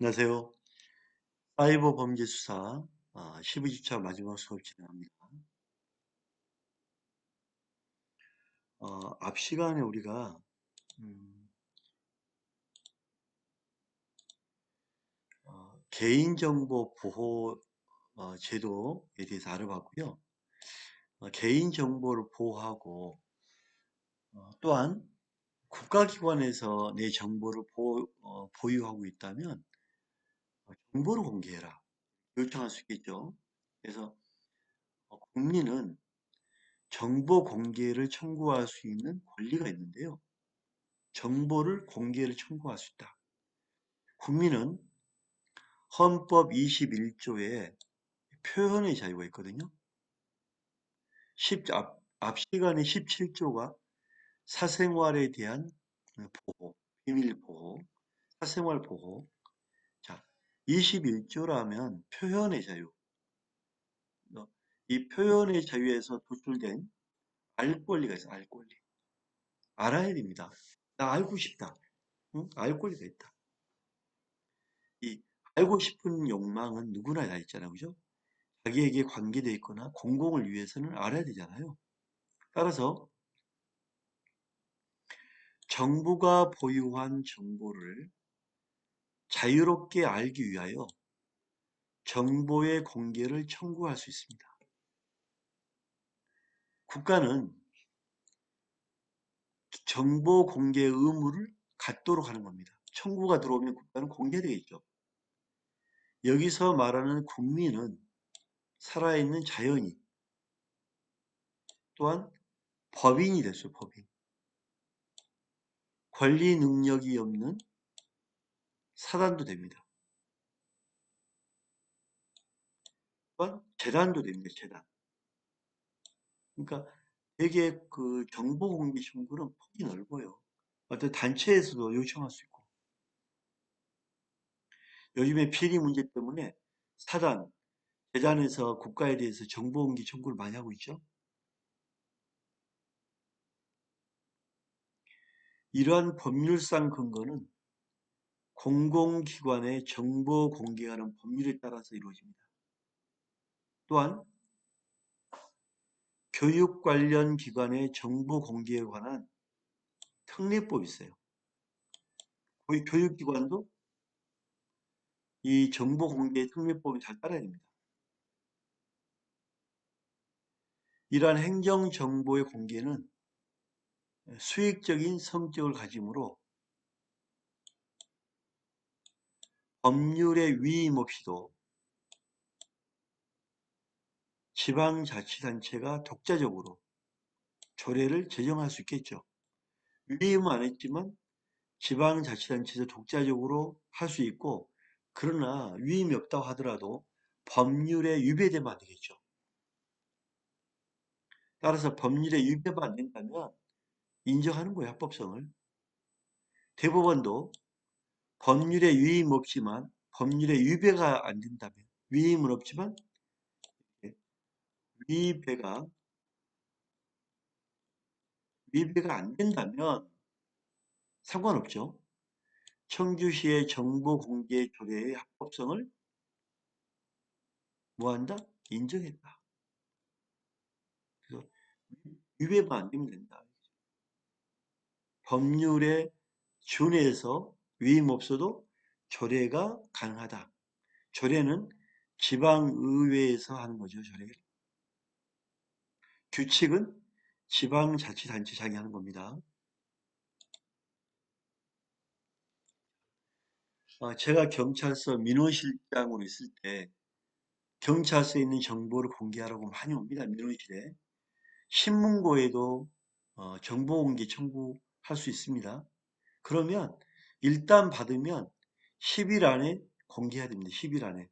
안녕하세요. 사이버 범죄 수사 12주차 마지막 수업 진행합니다. 앞 시간에 우리가 음, 개인정보 보호 제도에 대해서 알아봤고요. 개인정보를 보호하고 또한 국가기관에서 내 정보를 보유하고 있다면 정보를 공개해라 요청할 수 있겠죠. 그래서 국민은 정보 공개를 청구할 수 있는 권리가 있는데요. 정보를 공개를 청구할 수 있다. 국민은 헌법 21조에 표현의 자유가 있거든요. 앞 시간에 17조가 사생활에 대한 보호, 비밀 보호, 사생활 보호. 자, 21조라면 표현의 자유. 이 표현의 자유에서 도출된 알 권리가 있어요. 알 권리. 알아야 됩니다. 나 알고 싶다. 응? 알 권리가 있다. 이 알고 싶은 욕망은 누구나 다 있잖아요. 그죠? 자기에게 관계되어 있거나 공공을 위해서는 알아야 되잖아요. 따라서 정부가 보유한 정보를 자유롭게 알기 위하여 정보의 공개를 청구할 수 있습니다. 국가는 정보 공개 의무를 갖도록 하는 겁니다. 청구가 들어오면 국가는 공개되겠죠. 여기서 말하는 국민은 살아있는 자연인, 또한 법인이 됐어요. 법인. 권리 능력이 없는 사단도 됩니다. 또한 재단도 됩니다. 재단. 그러니까 되게 그 정보 공개 청구는 폭이 넓어요. 어떤 단체에서도 요청할 수 있고. 요즘에 비리 문제 때문에 사단, 재단에서 국가에 대해서 정보 공개 청구를 많이 하고 있죠. 이러한 법률상 근거는 공공기관의 정보 공개하는 법률에 따라서 이루어집니다. 또한 교육 관련 기관의 정보 공개에 관한 특례법이 있어요. 교육기관도 이 정보 공개 특례법을 잘 따라야 됩니다. 이러한 행정정보의 공개는 수익적인 성격을 가지므로 법률의 위임 없이도 지방자치단체가 독자적으로 조례를 제정할 수 있겠죠. 위임은 안 했지만 지방자치단체에서 독자적으로 할 수 있고, 그러나 위임이 없다고 하더라도 법률에 위배되면 안 되겠죠. 따라서 법률에 위배가 안 된다면 인정하는 거예요. 합법성을. 대법원도 법률에 위임 없지만 법률에 위배가 안 된다면, 위임은 없지만 위배가 안 된다면 상관없죠. 청주시의 정보공개 조례의 합법성을 뭐한다? 인정했다. 그래서 위배만 안 되면 된다. 법률에 준해서 위임 없어도 조례가 가능하다. 조례는 지방의회에서 하는 거죠. 조례를. 규칙은 지방자치단체장이 하는 겁니다. 제가 경찰서 민원실장으로 있을 때 경찰서에 있는 정보를 공개하라고 많이 옵니다. 민원실에. 신문고에도 정보공개 청구할 수 있습니다. 그러면 일단 받으면 10일 안에 공개해야 됩니다. 10일 안에.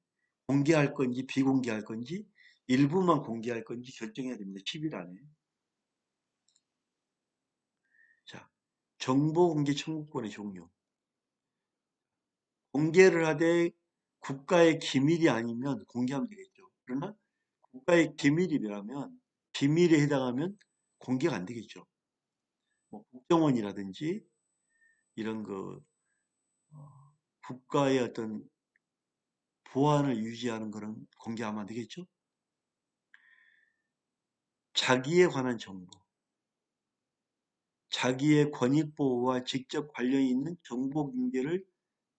공개할 건지 비공개할 건지 일부만 공개할 건지 결정해야 됩니다. 10일 안에. 자, 정보공개 청구권의 종류. 공개를 하되 국가의 기밀이 아니면 공개하면 되겠죠. 그러나 국가의 기밀이라면 비밀에 해당하면 공개가 안 되겠죠. 뭐 국정원이라든지 이런 그 국가의 어떤 보안을 유지하는 것은 공개하면 안 되겠죠? 자기에 관한 정보, 자기의 권익보호와 직접 관련이 있는 정보 공개를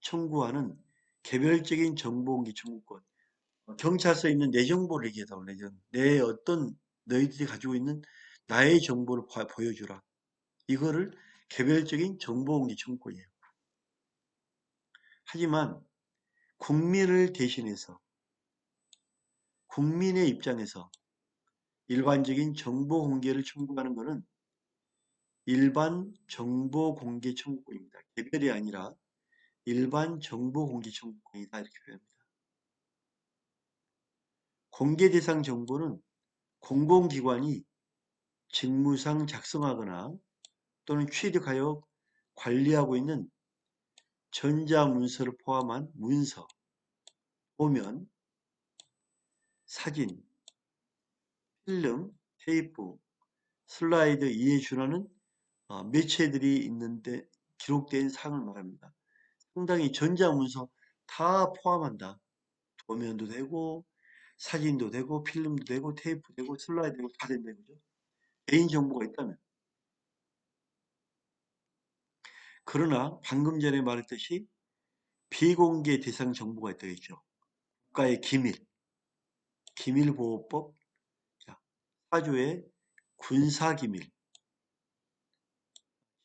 청구하는 개별적인 정보공개 청구권. 경찰서에 있는 내 정보를 얘기하다 내 어떤 너희들이 가지고 있는 나의 정보를 보여주라. 이거를 개별적인 정보공개 청구권이에요. 하지만 국민을 대신해서 국민의 입장에서 일반적인 정보 공개를 청구하는 것은 일반 정보 공개 청구권입니다. 개별이 아니라 일반 정보 공개 청구권이다 이렇게 표현합니다. 공개 대상 정보는 공공기관이 직무상 작성하거나 또는 취득하여 관리하고 있는 전자문서를 포함한 문서, 도면, 사진, 필름, 테이프, 슬라이드 이에 준하는 매체들이 있는데 기록된 사항을 말합니다. 상당히 전자문서 다 포함한다. 도면도 되고 사진도 되고 필름도 되고 테이프 되고 슬라이드 되고 다 된다 이거죠. 개인정보가 있다면. 그러나 방금 전에 말했듯이 비공개 대상 정보가 있다고 했죠. 국가의 기밀, 기밀보호법, 사조의 군사기밀,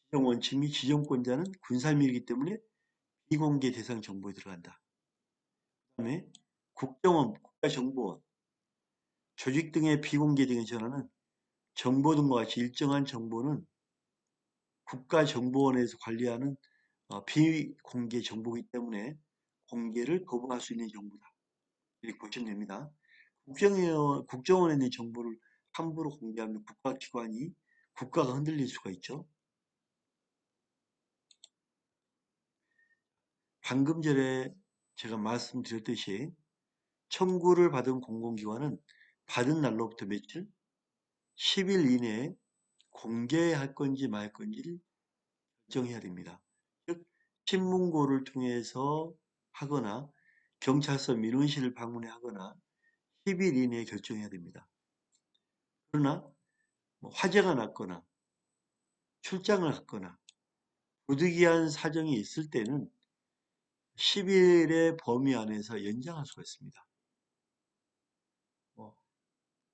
지정원칙 및 지정권자는 군사기밀이기 때문에 비공개 대상 정보에 들어간다. 그 다음에 국정원, 국가정보원, 조직 등의 비공개 등의 전환은 정보 등과 같이 일정한 정보는 국가정보원에서 관리하는 비공개 정보이기 때문에 공개를 거부할 수 있는 정보다. 이렇게 보시면 됩니다. 국정원에 있는 정보를 함부로 공개하면 국가기관이 국가가 흔들릴 수가 있죠. 방금 전에 제가 말씀드렸듯이 청구를 받은 공공기관은 받은 날로부터 며칠? 10일 이내에 공개할 건지 말 건지를 결정해야 됩니다. 즉 신문고를 통해서 하거나 경찰서 민원실을 방문해 하거나 10일 이내에 결정해야 됩니다. 그러나 화재가 났거나 출장을 갔거나 부득이한 사정이 있을 때는 10일의 범위 안에서 연장할 수가 있습니다.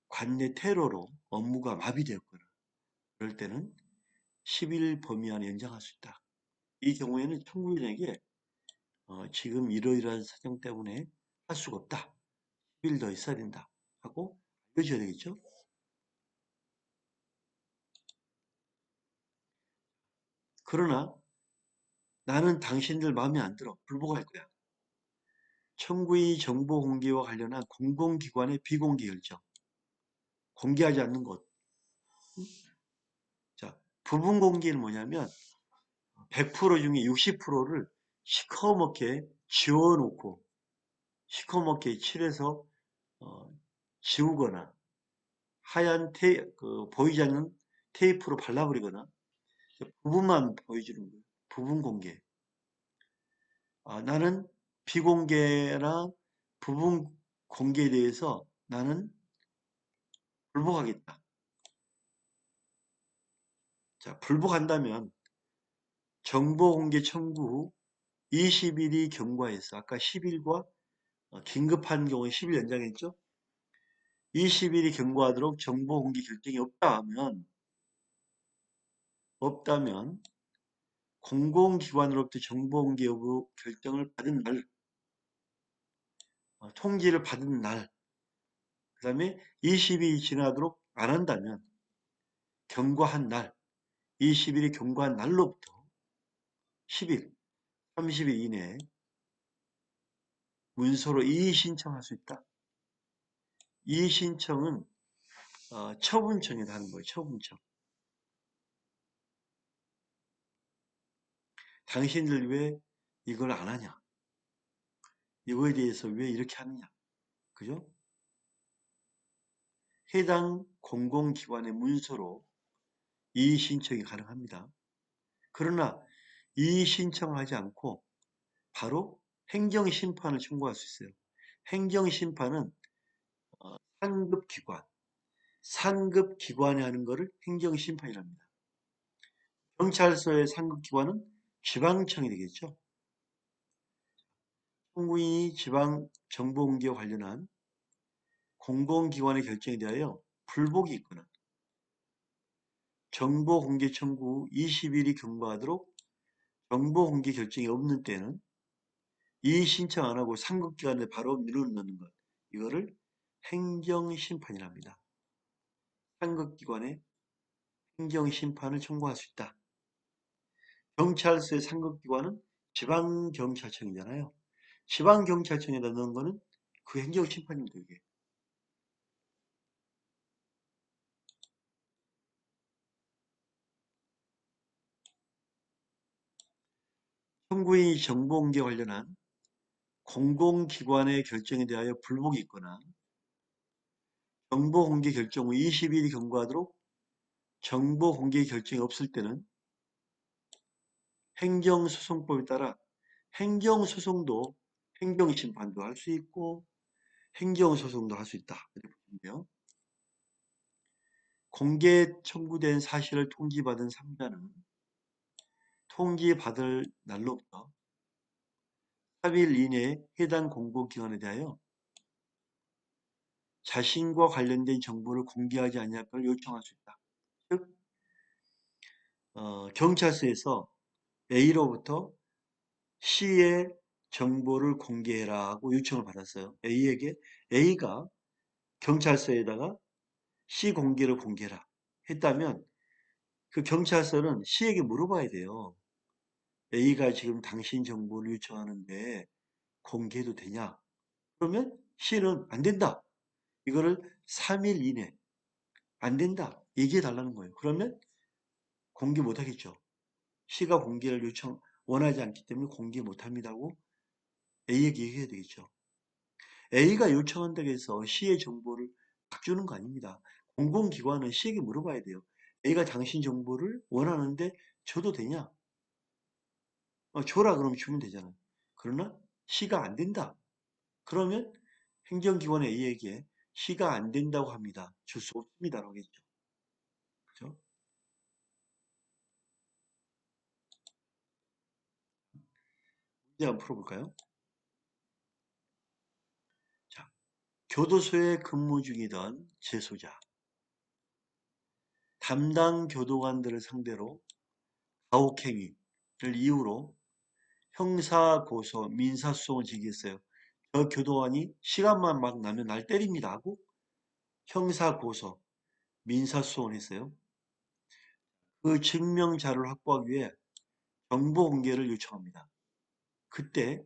관내 테러로 업무가 마비되었거나 그럴 때는 10일 범위 안에 연장할 수 있다. 이 경우에는 청구인에게 지금 이러이러한 사정 때문에 할 수가 없다. 10일 더 있어야 된다. 하고 알려줘야 되겠죠. 그러나 나는 당신들 마음에 안 들어. 불복할 거야. 청구의 정보 공개와 관련한 공공기관의 비공개 결정. 공개하지 않는 것. 자, 부분 공개는 뭐냐면 100% 중에 60%를 시커멓게 지워놓고 시커멓게 칠해서 지우거나 하얀 보이지 않는 테이프로 발라버리거나 부분만 보여주는 거예요. 부분 공개. 나는 비공개나 부분 공개에 대해서 나는 불복하겠다. 자, 불복한다면 정보공개 청구 후 20일이 경과해서 아까 10일과 긴급한 경우에 10일 연장했죠? 20일이 경과하도록 정보공개 결정이 없다면 공공기관으로부터 정보공개 여부 결정을 받은 날, 통지를 받은 날, 그 다음에 20일이 지나도록 안 한다면 경과한 날, 20일이 경과한 날로부터 10일, 30일 이내에 문서로 이의 신청할 수 있다. 이의 신청은 처분청에다 하는 거예요. 처분청. 당신들 왜 이걸 안 하냐? 이거에 대해서 왜 이렇게 하느냐? 그죠? 해당 공공기관의 문서로 이의 신청이 가능합니다. 그러나 이의 신청하지 않고 바로 행정심판을 청구할 수 있어요. 행정심판은 상급기관, 상급기관이 하는 것을 행정심판이랍니다. 경찰서의 상급기관은 지방청이 되겠죠. 총구인이 지방정보공개와 관련한 공공기관의 결정에 대하여 불복이 있거나 정보공개 청구 20일이 경과하도록 정보공개 결정이 없는 때는 이의 신청 안 하고 상급기관에 바로 밀어넣는 것, 이거를 행정심판이랍니다. 상급기관에 행정심판을 청구할 수 있다. 경찰서의 상급기관은 지방경찰청이잖아요. 지방경찰청에다 넣은 거는 그 행정심판입니다. 이게. 청구인이 정보공개 관련한 공공기관의 결정에 대하여 불복이 있거나 정보공개 결정 후 20일이 경과하도록 정보공개 결정이 없을 때는 행정소송법에 따라 행정소송도 행정심판도 할 수 있고 행정소송도 할 수 있다. 이렇게 보시면 공개 청구된 사실을 통지받은 3자는 통지받을 날로부터 3일 이내에 해당 공공기관에 대하여 자신과 관련된 정보를 공개하지 아니할 걸 요청할 수 있다. 즉 경찰서에서 A로부터 C의 정보를 공개해라 하고 요청을 받았어요. A에게 A가 경찰서에다가 C 공개를 공개해라 했다면 그 경찰서는 C에게 물어봐야 돼요. A가 지금 당신 정보를 요청하는데 공개해도 되냐? 그러면 C는 안 된다. 이거를 3일 이내 안 된다. 얘기해 달라는 거예요. 그러면 공개 못 하겠죠. C가 공개를 원하지 않기 때문에 공개 못 합니다고 A에게 얘기해야 되겠죠. A가 요청한다고 해서 C의 정보를 막 주는 거 아닙니다. 공공기관은 C에게 물어봐야 돼요. A가 당신 정보를 원하는데 줘도 되냐? 줘라 그러면 주면 되잖아. 그러나 C가 안 된다. 그러면 행정기관 A에게 C가 안 된다고 합니다. 줄 수 없습니다라고 하겠죠. 그죠? 문제 한번 풀어볼까요? 자, 교도소에 근무 중이던 재소자, 담당 교도관들을 상대로 가혹행위를 이유로 형사고소, 민사소송을 제기했어요. 저 교도관이 시간만 막 나면 날 때립니다 하고 형사고소, 민사소송을 했어요. 그 증명 자료를 확보하기 위해 정보 공개를 요청합니다. 그때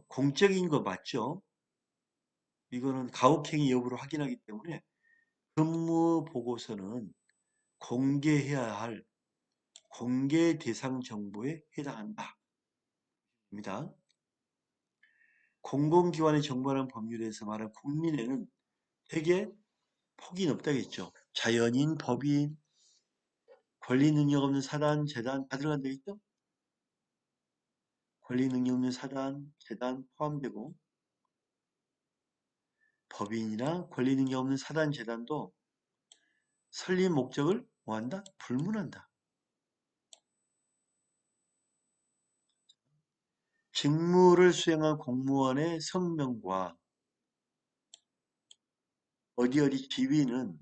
공적인 거 맞죠? 이거는 가혹행위 여부를 확인하기 때문에 근무 보고서는 공개해야 할 공개 대상 정보에 해당한다. 입니다. 공공기관의 정보라는 법률에서 말하는 국민에는 되게 폭이 넓다겠죠. 자연인, 법인, 권리 능력 없는 사단, 재단 다 들어간다 있죠? 권리 능력 없는 사단, 재단 포함되고 법인이나 권리 능력 없는 사단, 재단도 설립 목적을 뭐한다? 불문한다. 직무를 수행한 공무원의 성명과 어디 지위는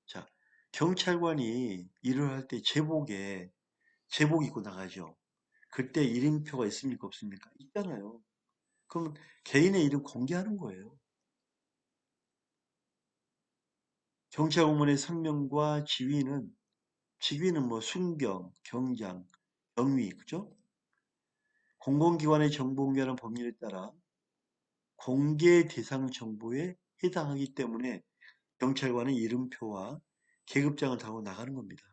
자 경찰관이 일을 할 때 제복 입고 나가죠. 그때 이름표가 있습니까 없습니까? 있잖아요. 그럼 개인의 이름 공개하는 거예요. 경찰 공무원의 성명과 직위는 뭐 순경, 경장, 경위, 그죠? 공공기관의 정보 공개하는 법률에 따라 공개 대상 정보에 해당하기 때문에 경찰관은 이름표와 계급장을 달고 나가는 겁니다.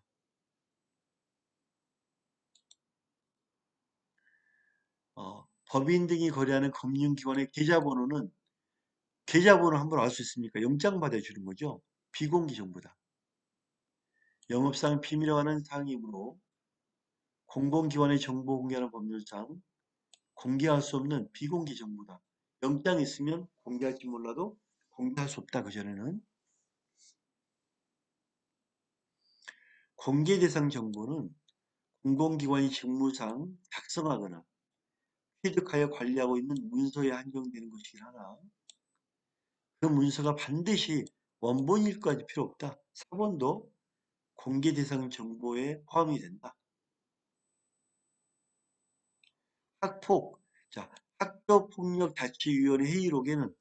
법인 등이 거래하는 금융기관의 계좌번호 함부로 알 수 있습니까? 영장 받아주는 거죠. 비공개 정보다. 영업상 비밀에 관한 사항이므로 공공기관의 정보 공개하는 법률상 공개할 수 없는 비공개 정보다. 영장이 있으면 공개할지 몰라도 공개할 수 없다. 그전에는. 공개 대상 정보는 공공기관이 직무상 작성하거나 취득하여 관리하고 있는 문서에 한정되는 것이긴 하나 그 문서가 반드시 원본일까지 필요 없다. 사본도 공개 대상 정보에 포함이 된다. 학폭, 자, 학교폭력자치위원회 회의록에는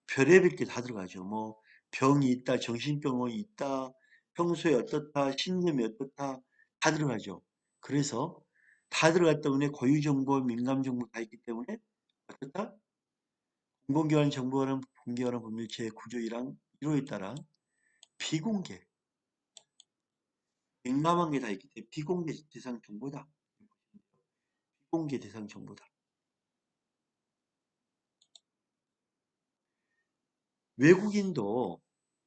별의별 게 다 들어가죠. 뭐 병이 있다, 정신병원이 있다, 평소에 어떻다, 신념이 어떻다 다 들어가죠. 그래서 다 들어갔기 때문에 고유정보, 민감정보 다 있기 때문에 어떻다? 공공기관 정보는 공개하는 법률 제9조 1항 1호에 따라 비공개, 민감한 게 다 있기 때문에 비공개 대상 정보다. 비공개 대상 정보다. 외국인도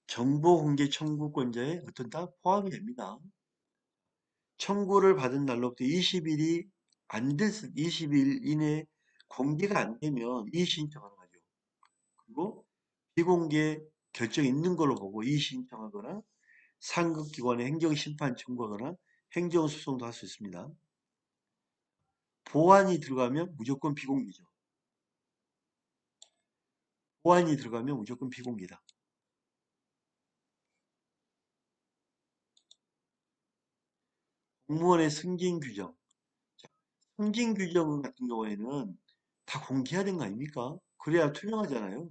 정보공개 청구권자에 어떤다? 포함이 됩니다. 청구를 받은 날로부터 20일이 안 됐을 20일 이내 공개가 안 되면 이의신청하는 거죠. 그리고 비공개 결정이 있는 걸로 보고 이의신청하거나 상급기관에 행정심판 청구하거나 행정소송도 할 수 있습니다. 보안이 들어가면 무조건 비공개죠. 보안이 들어가면 무조건 비공개다. 공무원의 승진 규정. 승진 규정 같은 경우에는 다 공개해야 되는 거 아닙니까? 그래야 투명하잖아요.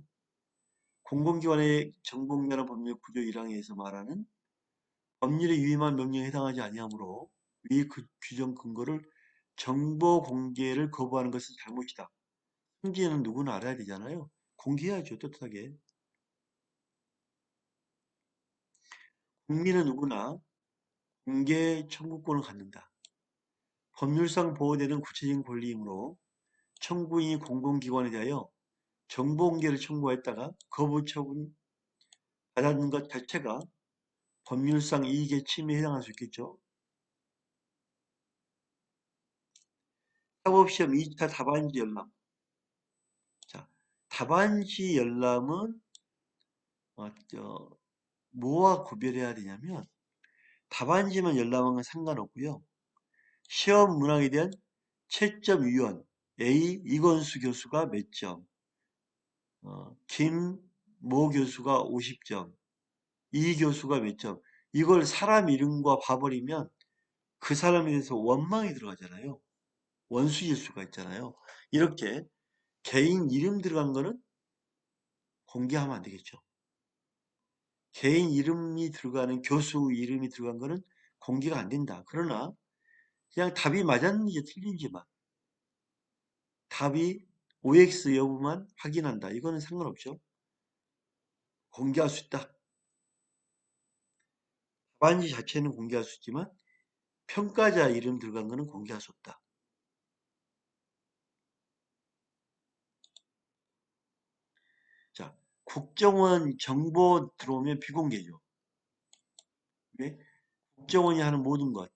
공공기관의 정보공개하는 법률 9조 1항에서 말하는 법률에 위임한 명령에 해당하지 아니하므로 위 규정 근거를 정보 공개를 거부하는 것은 잘못이다. 승진은 누구나 알아야 되잖아요. 공개해야죠, 떳떳하게. 국민은 누구나 공개 청구권을 갖는다. 법률상 보호되는 구체적인 권리이므로 청구인이 공공기관에 대하여 정보 공개를 청구했다가 거부 처분 받았는 것 자체가 법률상 이익의 침해에 해당할 수 있겠죠. 사법시험 2차 답안지 열람. 자, 답안지 열람은 뭐와 구별해야 되냐면 답안지만 열람한 건 상관없고요. 시험 문항에 대한 채점 위원 A 이건수 교수가 몇 점, 김모 교수가 50점, 이 교수가 몇 점. 이걸 사람 이름과 봐버리면 그 사람에 대해서 원망이 들어가잖아요. 원수질수가 있잖아요. 이렇게 개인 이름 들어간 거는 공개하면 안 되겠죠. 개인 이름이 들어가는 교수 이름이 들어간 거는 공개가 안 된다. 그러나 그냥 답이 맞았는지 틀린지만 답이 OX 여부만 확인한다. 이거는 상관없죠. 공개할 수 있다. 답안지 자체는 공개할 수 있지만 평가자 이름 들어간 거는 공개할 수 없다. 자, 국정원 정보 들어오면 비공개죠. 왜? 국정원이 하는 모든 것,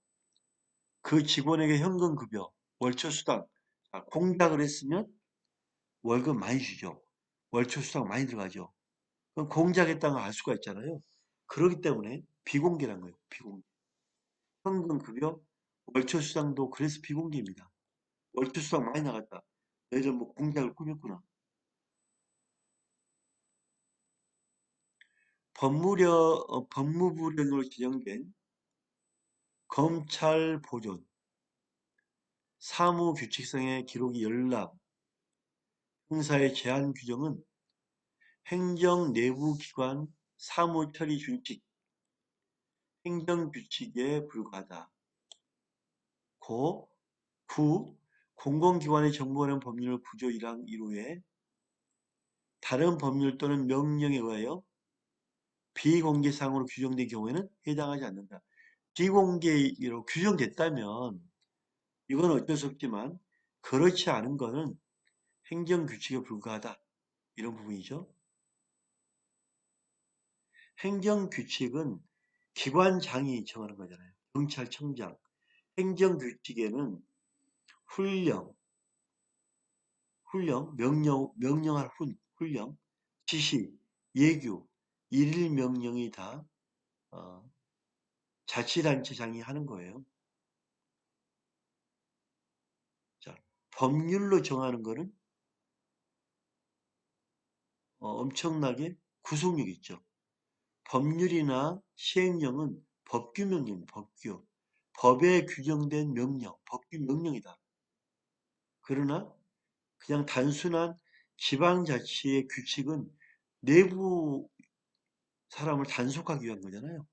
그 직원에게 현금 급여, 월초 수당, 공작을 했으면 월급 많이 주죠. 월초 수당 많이 들어가죠. 그럼 공작했다는 걸 알 수가 있잖아요. 그렇기 때문에 비공개란 거예요. 비공개. 현금 급여, 월초 수당도 그래서 비공개입니다. 월초 수당 많이 나갔다. 너희들 뭐 공작을 꾸몄구나. 법무부령으로 지정된 검찰 보존, 사무규칙상의 기록이 열람, 형사의 제한 규정은 행정내부기관 사무처리 준칙, 행정규칙에 불과하다. 고 9. 공공기관의 정보하는 법률 9조 1항 1호에 다른 법률 또는 명령에 의하여 비공개사항으로 규정된 경우에는 해당하지 않는다. 비공개로 규정됐다면 이건 어쩔 수 없지만 그렇지 않은 것은 행정규칙에 불과하다. 이런 부분이죠. 행정규칙은 기관장이 정하는 거잖아요. 경찰청장. 행정규칙에는 훈령, 훈령, 명령할 훈령, 지시, 예규, 일일 명령이 다 어, 자치단체장이 하는 거예요. 자, 법률로 정하는 거는 엄청나게 구속력 있죠. 법률이나 시행령은 법규명령, 법규. 법에 규정된 명령, 법규 명령이다. 그러나 그냥 단순한 지방자치의 규칙은 내부 사람을 단속하기 위한 거잖아요.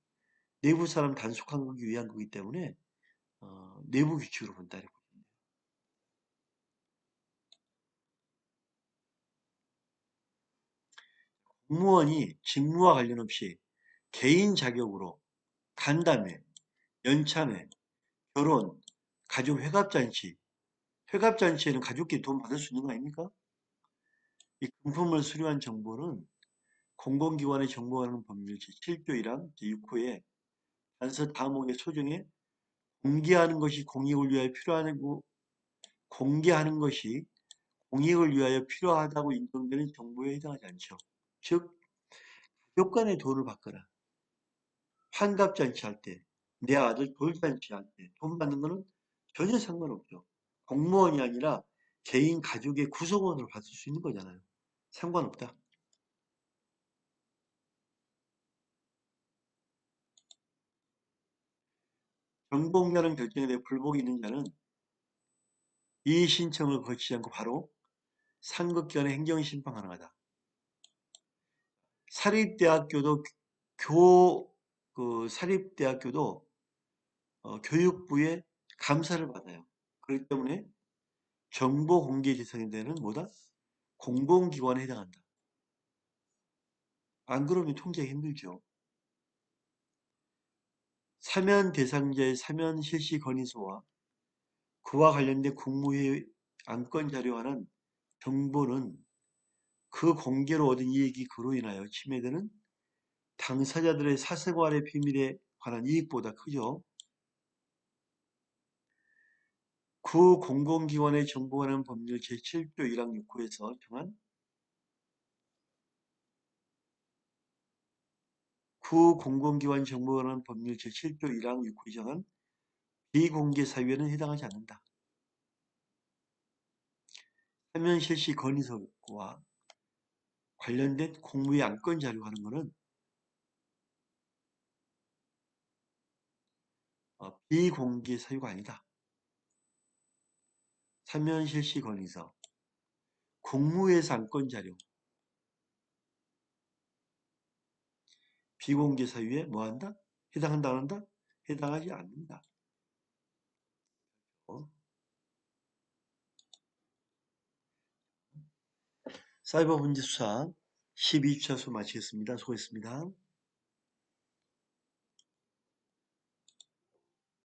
내부 사람 단속하기 위한 거기 때문에 내부 규칙으로 본다는 거예요. 공무원이 직무와 관련 없이 개인 자격으로 간담회, 연참회, 결혼, 가족 회갑잔치, 회갑잔치에는 가족끼리 돈 받을 수 있는 거 아닙니까? 이 금품을 수령한 정보는 공공기관의 정보하는 법률 제7조 1항 제6호에 단서 다목의 소정에 공개하는 것이 공익을 위하여 필요하고 공개하는 것이 공익을 위하여 필요하다고 인정되는 정보에 해당하지 않죠. 즉, 가족 간에 돈을 받거나 환갑잔치 할 때, 내 아들 돌잔치 할 때 돈 받는 거는 전혀 상관없죠. 공무원이 아니라 개인 가족의 구성원으로 받을 수 있는 거잖아요. 상관없다. 정보공개하는 결정에 대해 불복이 있는 자는 이의 신청을 거치지 않고 바로 상급기관의 행정심판 가능하다. 사립대학교도 사립대학교도 교육부의 감사를 받아요. 그렇기 때문에 정보 공개 대상이 되는 뭐다? 공공기관에 해당한다. 안 그러면 통제하기 힘들죠. 사면 대상자의 사면 실시 건의서와 그와 관련된 국무회의 안건 자료와는 정보는 그 공개로 얻은 이익이 그로 인하여 침해되는 당사자들의 사생활의 비밀에 관한 이익보다 크죠. 구 공공기관의 정보관한 법률 제7조 1항 6호에서 정한 구 공공기관 정보관한 법률 제7조 1항 6호에 정한 비공개 사유에는 해당하지 않는다. 사면 실시 건의서와 관련된 공무의 안건 자료 하는 것은 비공개 사유가 아니다. 사면 실시 건의서, 공무회사 안건 자료, 비공개 사유에 뭐한다? 해당한다 안 한다? 해당하지 않는다. 사이버 문제 수사 12주차 수 마치겠습니다. 수고했습니다.